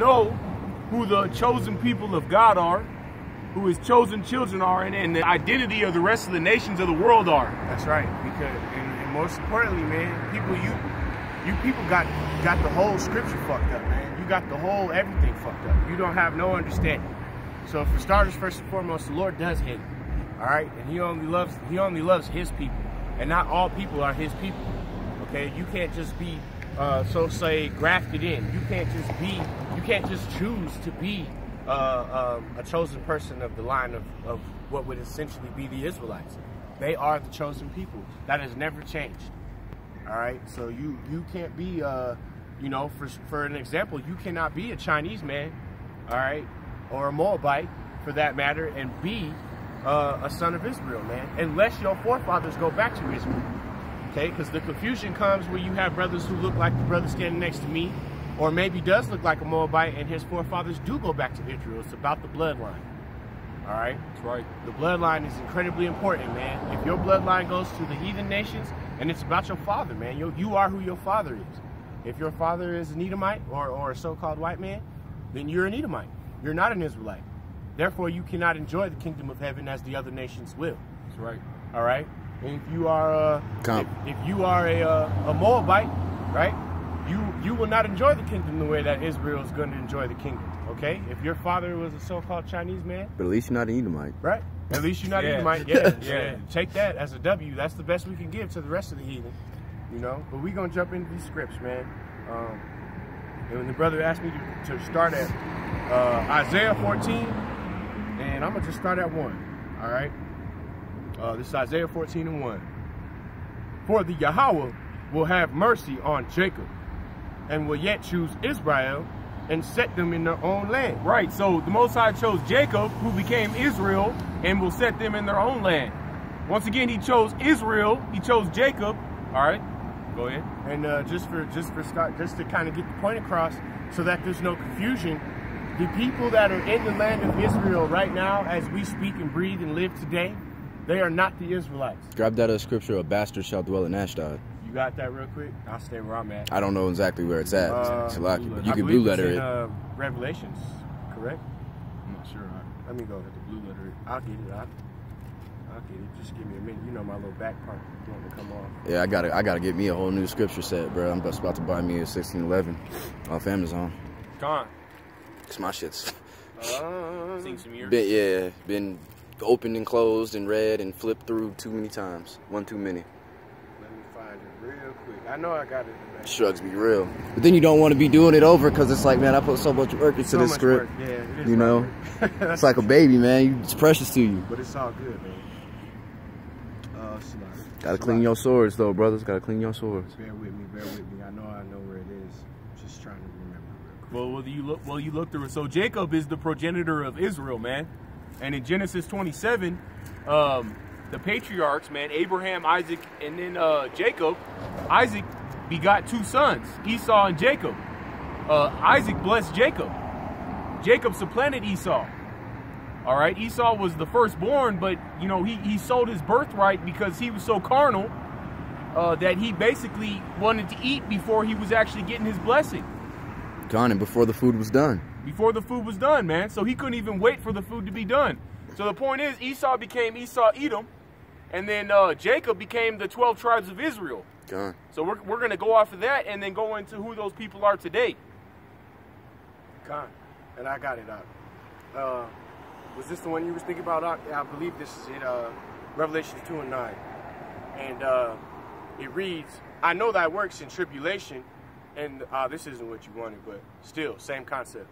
know who the chosen people of God are, who his chosen children are, and the identity of the rest of the nations of the world are. That's right. Because, and most importantly, man, you people got the whole scripture fucked up, man. You got the whole everything fucked up. You don't have no understanding. So for starters, first and foremost, the Lord does hate. All right, and he only loves his people, and not all people are his people. Okay, you can't just be so say grafted in. You can't just choose to be a chosen person of the line of what would essentially be the Israelites. They are the chosen people. That has never changed. All right, so you can't be you know, for an example, you cannot be a Chinese man, all right, or a Moabite for that matter, and be a son of Israel, man, unless your forefathers go back to Israel. Okay, because the confusion comes where you have brothers who look like the brother standing next to me, or maybe does look like a Moabite, and his forefathers do go back to Israel. It's about the bloodline. All right? That's right. The bloodline is incredibly important, man. If your bloodline goes to the heathen nations, and it's about your father, man, you are who your father is. If your father is an Edomite or a so-called white man, then you're an Edomite. You're not an Israelite. Therefore, you cannot enjoy the kingdom of heaven as the other nations will. That's right. All right? And if you are if you are a Moabite, right, you will not enjoy the kingdom the way that Israel is going to enjoy the kingdom. Okay, if your father was a so-called Chinese man, but at least you're not an Edomite, right? At least you're not an Edomite. Yeah. Take that as a W. That's the best we can give to the rest of the heathen, you know. But we're gonna jump into these scripts, man. And when the brother asked me to start at Isaiah 14, and I'm gonna just start at 1. All right. This is Isaiah 14:1. For the Yahweh will have mercy on Jacob, and will yet choose Israel, and set them in their own land. Right, so the Most High chose Jacob, who became Israel, and will set them in their own land. Once again, he chose Israel, he chose Jacob. All right, go ahead. And just to kind of get the point across, so that there's no confusion, the people that are in the land of Israel right now, as we speak and breathe and live today, they are not the Israelites. Grab that scripture, a bastard shall dwell in Ashdod. You got that real quick? I'll stay where I'm at. I don't know exactly where it's at. Shalaki, but you can blue letter it. Revelations, correct? I'm not sure. Let me go at the blue letter. I'll get it. I'll get it. Just give me a minute. You know my little back part wanting to come off. Yeah, I gotta get me a whole new scripture set, bro. I'm just about to buy me a 1611 off Amazon. Gone. It's my shits. Seen some years. Been opened and closed and read and flipped through too many times. One too many. Let me find it real quick. I know I got it. Shrugs be real. But then you don't want to be doing it over because it's like, man, I put so much work into this script. Yeah, it is. You know? It's like a baby, man. It's precious to you. But it's all good, man. Gotta clean your swords, though, brothers. Gotta clean your swords. Bear with me. I know where it is. Just trying to remember. Well, you look through it. So Jacob is the progenitor of Israel, man. And in Genesis 27, the patriarchs, man, Abraham, Isaac, and then Jacob, Isaac begot 2 sons, Esau and Jacob. Isaac blessed Jacob. Jacob supplanted Esau. All right, Esau was the firstborn, but, you know, he sold his birthright because he was so carnal that he basically wanted to eat before he was actually getting his blessing. Gone, and before the food was done. Before the food was done, man. So he couldn't even wait for the food to be done. So the point is, Esau became Esau Edom, and then Jacob became the 12 tribes of Israel. Gone. So we're going to go off of that and then go into who those people are today. Gone. And I got it out. Was this the one you was thinking about? I believe this is it. Revelation 2:9. And it reads, I know thy works in tribulation. And this isn't what you wanted, but still, same concept.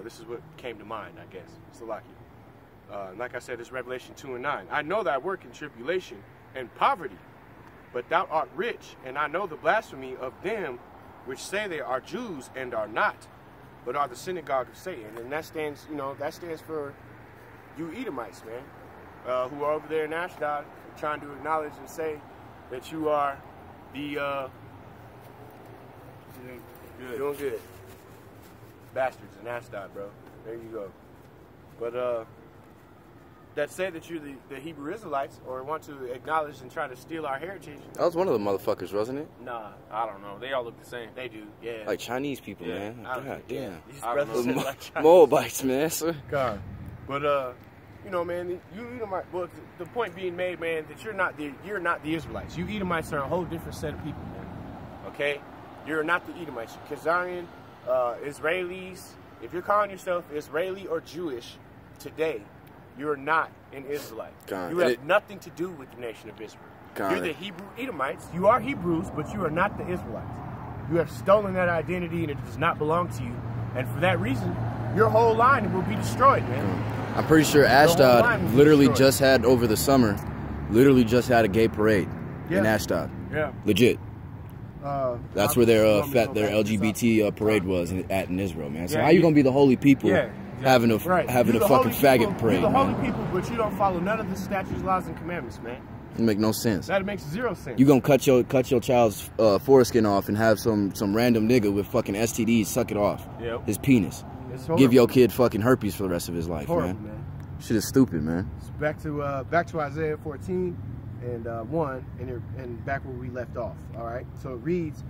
This is what came to mind, I guess. Salaki. Like I said, it's Revelation 2:9. I know thy work in tribulation and poverty, but thou art rich, and I know the blasphemy of them which say they are Jews and are not, but are the synagogue of Satan. And that stands, that stands for you Edomites, man, who are over there in Ashdod, trying to acknowledge and say that you are the doing good. Bastards in Ashdod, bro. There you go. But that say that you're the Hebrew Israelites or want to acknowledge and try to steal our heritage. That was one of the motherfuckers, wasn't it? Nah, I don't know. They all look the same. they do. Yeah. Like Chinese people, Yeah. man. God damn. These I don't brothers know. are like Chinese. Moabites, man. So, God. But you know, man, you Edomites. Well, the point being made, man, that you're not the Israelites. You Edomites are a whole different set of people, man. Okay, you're not the Edomites. Khazarian, Israelis. If you're calling yourself Israeli or Jewish today, you're not an Israelite. God. You have nothing to do with the nation of Israel. God. You're the Hebrew Edomites. You are Hebrews, but you are not the Israelites. You have stolen that identity, and it does not belong to you. And for that reason, your whole line will be destroyed, man. I'm pretty sure Ashdod literally just had, over the summer, literally just had a gay parade in Ashdod. Yeah. Legit. That's where their their LGBT parade Uh-huh. was in Israel, man. So Yeah, how you gonna be the holy people having a having a You're the fucking holy faggot people, parade, you're the holy man? people, but you don't follow none of the statutes, laws, and commandments, man. It make no sense. That makes zero sense. You gonna cut your child's foreskin off and have some random nigga with fucking STDs suck it off his penis. It's Give horrible. your kid fucking herpes for the rest of his life, Horrible, man. man. Shit is stupid, man. So back to Isaiah 14 and 1 and back where we left off. All right. So it reads,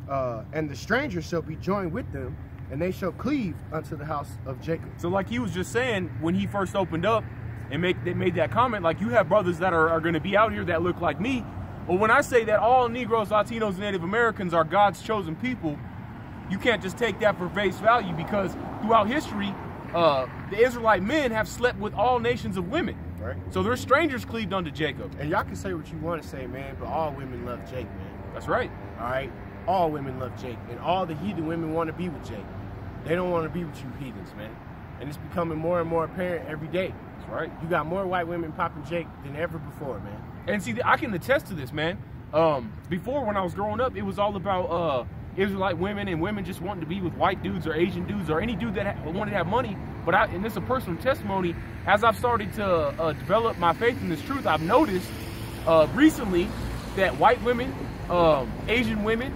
and the stranger shall be joined with them, and they shall cleave unto the house of Jacob. So like he was just saying when he first opened up and they made that comment, like you have brothers that are going to be out here that look like me. But when I say that all Negroes, Latinos, and Native Americans are God's chosen people, you can't just take that for face value, because throughout history, the Israelite men have slept with all nations of women. Right. So they're strangers cleaved unto Jacob. And y'all can say what you want to say, man, but all women love Jake, man. That's right. All right? All women love Jake, and all the heathen women want to be with Jake. They don't want to be with you heathens, man. And it's becoming more and more apparent every day. That's right. You got more white women popping Jake than ever before, man. And see, I can attest to this, man. Before, when I was growing up, it was all about Israelite women and women just wanting to be with white dudes or Asian dudes or any dude that wanted to have money. But and this is a personal testimony, as I've started to develop my faith in this truth, I've noticed recently that white women, Asian women,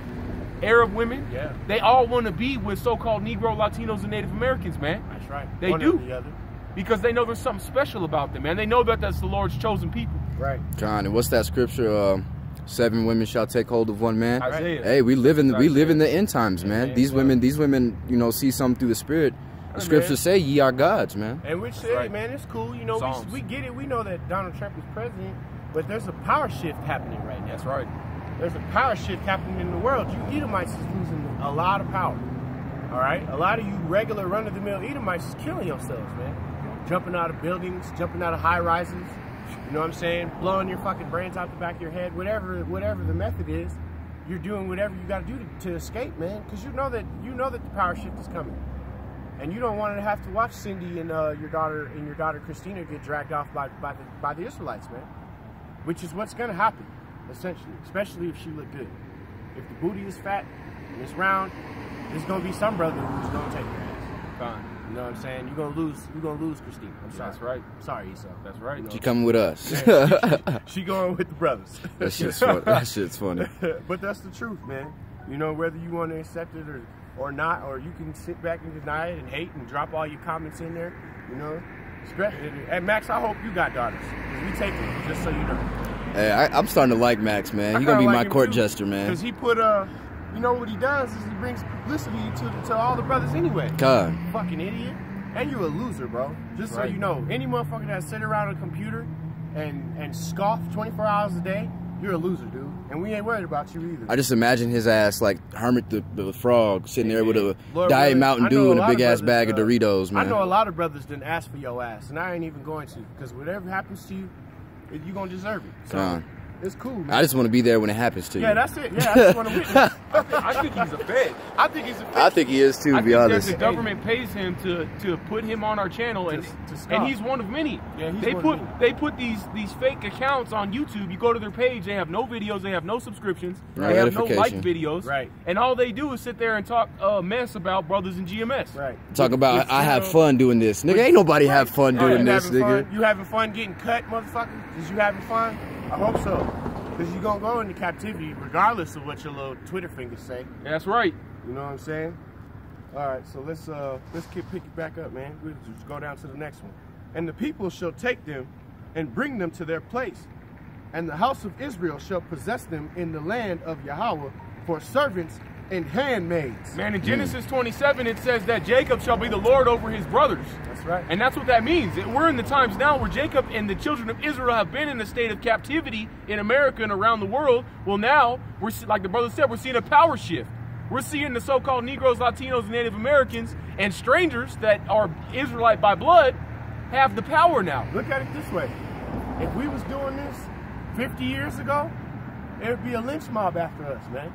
Arab women, they all want to be with so-called Negro, Latinos, and Native Americans, man. That's right. They One do. or the other. Because they know there's something special about them, man. They know that that's the Lord's chosen people. Right. John, and what's that scripture? 7 women shall take hold of one man. Isaiah. Hey, we live in the end times, man. These women, you know, see something through the spirit. The scriptures say, "Ye are gods," man. And which say, man, it's cool. You know, we get it. We know that Donald Trump is president, but there's a power shift happening right now. That's right. There's a power shift happening in the world. You Edomites is losing a lot of power. All right? A lot of you regular run-of-the-mill Edomites is killing yourselves, man. Jumping out of buildings, jumping out of high-rises. You know what I'm saying? Blowing your fucking brains out the back of your head. Whatever the method is, you're doing whatever you got to do to escape, man. Because you know that the power shift is coming. And you don't want to have to watch Cindy and your daughter Christina get dragged off by the Israelites, man. Which is what's going to happen, essentially. Especially if she look good. If the booty is fat and it's round, there's going to be some brother who's going to take your ass. Fine. You know what I'm saying? You're gonna lose Christina. I'm sorry. That's right. I'm sorry, Esau. That's right. You know, She coming with us. she going with the brothers. That shit's funny. That shit's funny. But that's the truth, man. You know, whether you want to accept it or not, or you can sit back and deny it and hate and drop all your comments in there. You know, and Max, I hope you got daughters. We take them, just so you know. Hey, I'm starting to like Max, man. He's gonna be my court jester, man. Because he put you know what he does is he brings publicity to all the brothers anyway. God. Fucking idiot. And you a loser, bro. Just so you know, any motherfucker that sit around a computer and scoff 24 hours a day, you're a loser, dude. And we ain't worried about you either. I just imagine his ass like Hermit the Frog sitting there with a Lord, Diet Mountain Dew and a big ass brothers, bag of Doritos, man. I know a lot of brothers didn't ask for your ass, and I ain't even going to, because whatever happens to you, you're gonna deserve it. So it's cool, man. I just want to be there when it happens to you. Yeah, that's it. Yeah, I just want to witness. I think he's a fed. I think he's a fed. I think he is too, to be honest. The government pays him to put him on our channel, and he's one of many. Yeah, he's they put these fake accounts on YouTube. You go to their page, they have no videos, they have no subscriptions, they have no like videos, right? And all they do is sit there and talk mess about brothers in GMS, right? Talk about I have fun doing this, nigga. Ain't nobody have fun doing this, nigga. You having fun getting cut, motherfucker? Is you having fun? I hope so. Because you're going to go into captivity regardless of what your little Twitter fingers say. That's right. You know what I'm saying? All right, so let's pick it back up, man. We'll just go down to the next one. And the people shall take them and bring them to their place. And the house of Israel shall possess them in the land of Yahweh for servants and handmaids. Man, in Genesis 27, it says that Jacob shall be the Lord over his brothers. That's right. And that's what that means. We're in the times now where Jacob and the children of Israel have been in a state of captivity in America and around the world. Well, now, we're like the brother said, we're seeing a power shift. We're seeing the so-called Negroes, Latinos, and Native Americans and strangers that are Israelite by blood have the power now. Look at it this way. If we was doing this 50 years ago, there would be a lynch mob after us, man.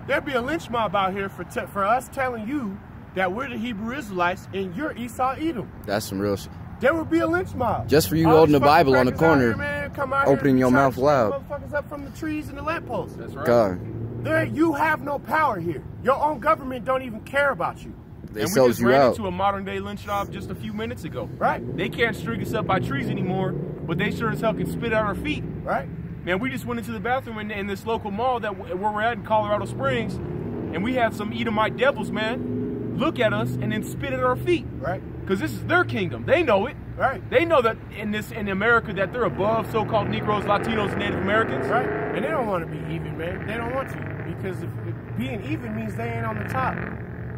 There'd be a lynch mob out here for us telling you that we're the Hebrew Israelites and you're Esau Edom. That's some real shit. There would be a lynch mob. Just for you All holding the these Bible on the fucking corner, crackers out here, man, opening your mouth loud. Motherfuckers up from the trees and the lampposts. That's right. God, You have no power here. Your own government don't even care about you. they And we sells just you ran out. into a modern day lynch mob just a few minutes ago. Right. They can't string us up by trees anymore, but they sure as hell can spit out our feet. Right. Man, we just went into the bathroom in this local mall where we're at in Colorado Springs, and we had some Edomite devils, man, look at us and then spit at our feet. Right. Because this is their kingdom. They know it. Right. They know that in America that they're above so-called Negroes, Latinos, and Native Americans. Right. And they don't want to be even, man. They don't want to. Because if being even means they ain't on the top.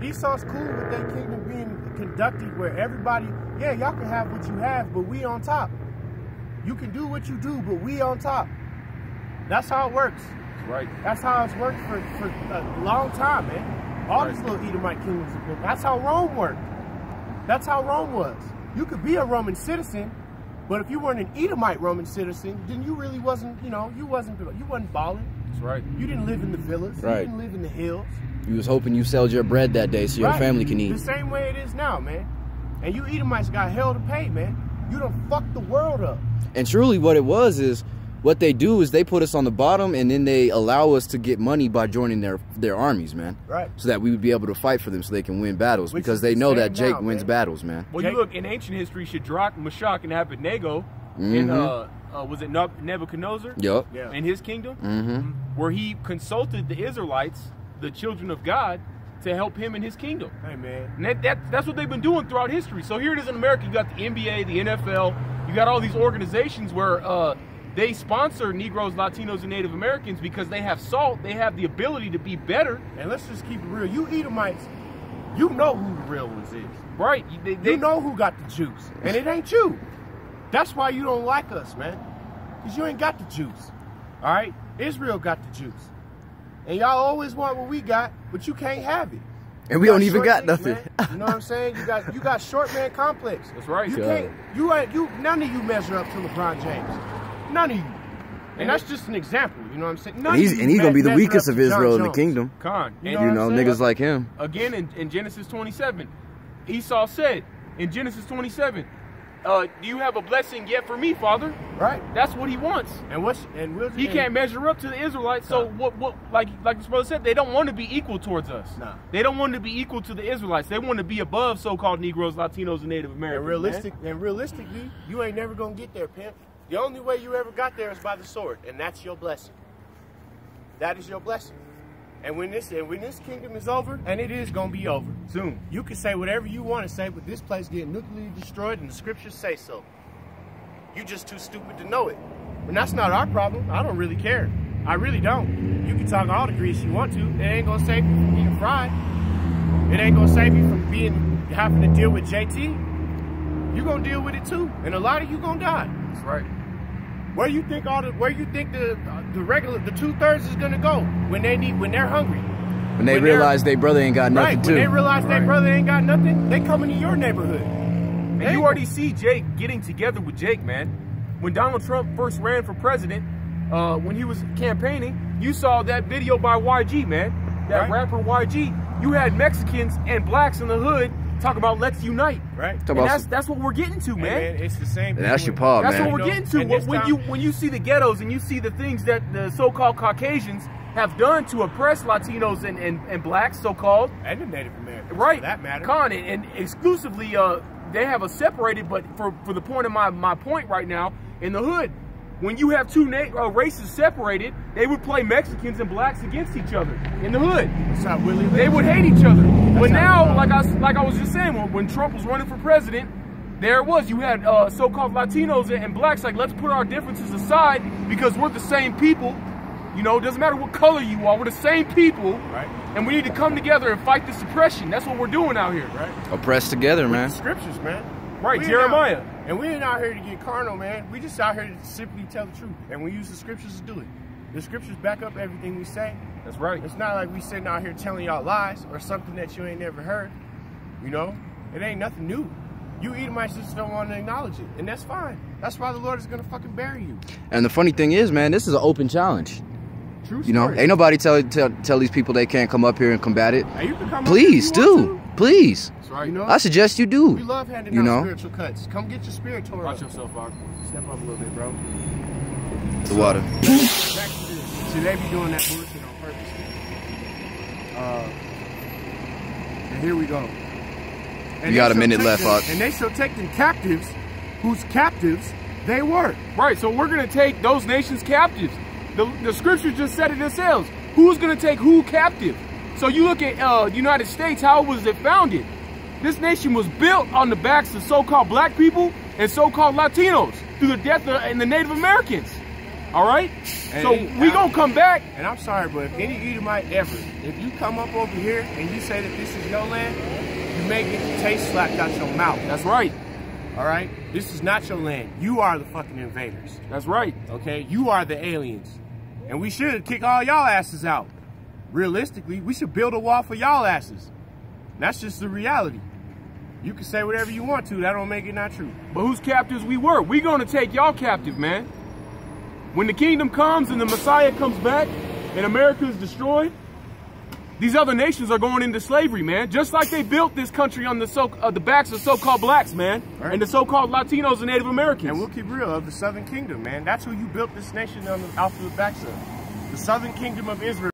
Esau's cool with their kingdom being conducted where everybody, yeah, y'all can have what you have, but we on top. You can do what you do, but we on top. That's how it works. Right. That's how it's worked for a long time, man. All these little Edomite kingdoms have been. That's how Rome worked. That's how Rome was. You could be a Roman citizen, but if you weren't an Edomite Roman citizen, then you really wasn't, you wasn't balling. That's right. You didn't live in the villas. Right. You didn't live in the hills. You was hoping you sold your bread that day so your Right. family can eat. The same way it is now, man. And you Edomites got hell to pay, man. You done fucked the world up. And truly what it was is, what they do is they put us on the bottom and then they allow us to get money by joining their armies, man. Right. So that we would be able to fight for them so they can win battles. Which because is they the know same that Jake now, wins man. battles, man. Well, Jake- you look, in ancient history, Shadrach, Meshach, and Abednego, in, was it Nebuchadnezzar? Yup. Yeah. In his kingdom? Mm-hmm. Where he consulted the Israelites, the children of God, to help him in his kingdom. Hey, man. And that's what they've been doing throughout history. So here it is in America. You got the NBA, the NFL. You got all these organizations where they sponsor Negroes, Latinos, and Native Americans because they have salt. They have the ability to be better. And let's just keep it real. You Edomites, you know who the real ones is. Right. You know who got the juice. And it ain't you. That's why you don't like us, man. Because you ain't got the juice. All right? Israel got the juice. And y'all always want what we got, but you can't have it. And we You don't even short got niggas, nothing. man. You know what I'm saying? You got short man complex. That's right. You God. can't, none of you measure up to LeBron James. None of you. And that's just an example, you know what I'm saying? None And he's of you going to be the measure weakest up of to John Israel in the Jones. kingdom. Khan. You And know You what know, I'm saying? niggas like him. again in Genesis 27, Esau said in Genesis 27, do you have a blessing yet for me, Father? Right. That's what he wants. He Can't measure up to the Israelites. So what like this brother said, they don't want to be equal towards us. Nah. They don't want to be equal to the Israelites. They want to be above so-called Negroes, Latinos, and Native Americans. And realistically, you ain't never gonna get there, pimp. The only way you ever got there is by the sword, and that's your blessing. That is your blessing. And when this kingdom is over, and it is gonna be over soon, you can say whatever you want to say, but this place getting nuclearly destroyed, and the scriptures say so. You just too stupid to know it. And that's not our problem. I don't really care. I really don't. You can talk all the grease you want to. It ain't gonna save you from being fried. It ain't gonna save you from having to deal with JT. You gonna deal with it too, and a lot of you gonna die. That's right. Where you think the 2/3 is gonna go when they're hungry? When they realize their brother ain't got nothing Right. to When they realize their brother ain't got nothing, they come into your neighborhood. And you already see Jake getting together with Jake, man. When Donald Trump first ran for president, when he was campaigning, you saw that video by YG, man. That rapper YG. You had Mexicans and blacks in the hood talk about let's unite. Right. And that's what we're getting to, Hey, man. it's the same thing. That's your paw, That's man. what we're getting to. And this When you see the ghettos and you see the things that the so-called Caucasians have done to oppress Latinos and blacks, so-called. And the Native Americans, Right. for that matter. Khan, and exclusively, they have us separated, but for the point of my point right now, in the hood, when you have two races separated, they would play Mexicans and blacks against each other in the hood. That's how Willie They lives. would hate each other. But how- now, like I was just saying, when Trump was running for president, there it was. You had so-called Latinos and blacks like, let's put our differences aside because we're the same people. You know, it doesn't matter what color you are, we're the same people. Right. And we need to come together and fight this oppression. That's what we're doing out here. Right. Oppressed together, man. Scriptures, man. Right, Jeremiah. And we ain't out here to get carnal, man. We just out here to simply tell the truth. And we use the scriptures to do it. The scriptures back up everything we say. That's right. It's not like we sitting out here telling y'all lies or something that you ain't never heard. You know? It ain't nothing new. You Edomites just don't want to acknowledge it. And that's fine. That's why the Lord is going to fucking bury you. And the funny thing is, man, this is an open challenge. True story. You know, ain't nobody tell these people they can't come up here and combat it. Hey, you can come Please up if you do. want to. Please. That's right. You know? I suggest you do. We love handing you out know? spiritual cuts. Come get your spirit tore Watch up. yourself, Ark. Step up a little bit, bro. The water. Back to this. See, they be doing that bullshit on purpose. And here we go. And You got a minute left, Fox. And they shall take them captives, whose captives they were. Right, so we're going to take those nations captives. The scriptures just said it themselves. Who's going to take who captive? So you look at the United States, how was it founded? This nation was built on the backs of so-called black people and so-called Latinos through the death of the Native Americans. All right? So we going to come back. And I'm sorry, but if any Edomite ever, if you come up over here and you say that this is your land, you may get the taste slapped out your mouth. That's right. All right? This is not your land. You are the fucking invaders. That's right. Okay? You are the aliens. And we should kick all y'all asses out. Realistically, we should build a wall for y'all asses. That's just the reality. You can say whatever you want to. That don't make it not true. But whose captives we were? We going to take y'all captive, man. When the kingdom comes and the Messiah comes back and America is destroyed, these other nations are going into slavery, man. Just like they built this country on the backs of so-called blacks, man. Right. And the so-called Latinos and Native Americans. And we'll keep real, of the Southern Kingdom, man. That's who you built this nation on off of the backs of. The Southern Kingdom of Israel.